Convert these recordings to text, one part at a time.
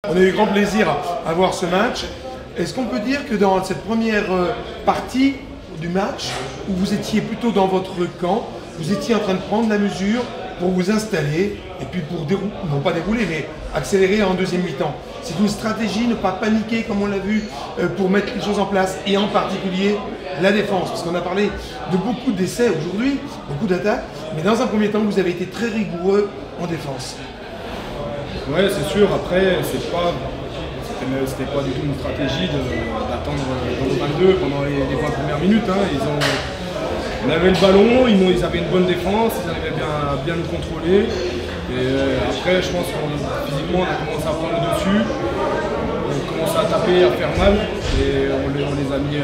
On a eu grand plaisir à voir ce match. Est-ce qu'on peut dire que dans cette première partie du match, où vous étiez plutôt dans votre camp, vous étiez en train de prendre la mesure pour vous installer et puis pour non pas dérouler, mais accélérer en deuxième mi-temps? C'est une stratégie, ne pas paniquer comme on l'a vu, pour mettre les choses en place, et en particulier la défense, parce qu'on a parlé de beaucoup d'essais aujourd'hui, beaucoup d'attaques, mais dans un premier temps, vous avez été très rigoureux en défense. Ouais, c'est sûr. Après, c'était pas du tout une stratégie d'attendre dans le 22 pendant les 20 premières minutes. Hein. On avait le ballon, ils avaient une bonne défense, ils arrivaient bien nous contrôler. Et après, je pense que physiquement, on a commencé à prendre le dessus. On a commencé à taper, à faire mal. Et on les a mis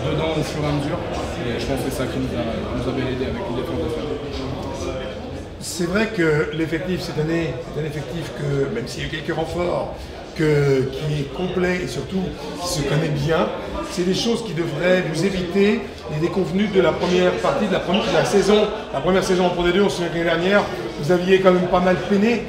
dedans au fur et à mesure. Et je pense que c'est ça qui nous a aidé avec une défense de fer. C'est vrai que l'effectif cette année est un effectif que, même s'il y a quelques renforts, qui est complet et surtout qui se connaît bien, c'est des choses qui devraient vous éviter les déconvenues de la première partie de la saison. La première saison en Pro D2, on se souvient que l'année dernière, vous aviez quand même pas mal peiné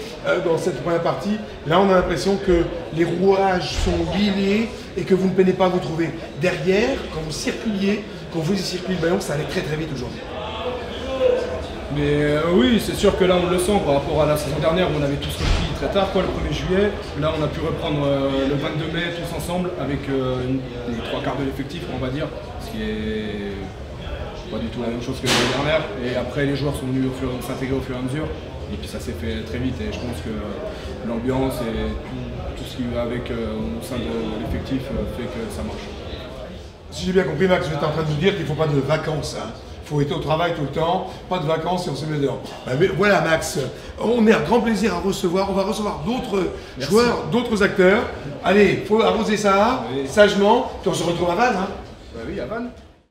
dans cette première partie. Là, on a l'impression que les rouages sont huilés et que vous ne peinez pas à vous trouver. Derrière, quand vous circuliez, quand vous faisiez circuler le ballon, ça allait très très vite aujourd'hui. Mais oui, c'est sûr que là on le sent par rapport à la saison dernière où on avait tous repris très tard, le 1er juillet. Là on a pu reprendre le 22 mai tous ensemble avec les 3/4 de l'effectif, on va dire, ce qui est pas du tout la même chose que l'année dernière. Et après les joueurs sont venus s'intégrer au fur et à mesure et puis ça s'est fait très vite et je pense que l'ambiance et tout ce qui va avec au sein de l'effectif fait que ça marche. Si j'ai bien compris, Max, vous êtes en train de nous dire qu'il ne faut pas de vacances. Hein. Il faut être au travail tout le temps, pas de vacances et on se met dehors. Mais voilà, Max, on est à grand plaisir à recevoir. On va recevoir d'autres joueurs, d'autres acteurs. Allez, il faut arroser ça sagement, puis on se retrouve à Vannes. Hein. Bah oui, à Vannes.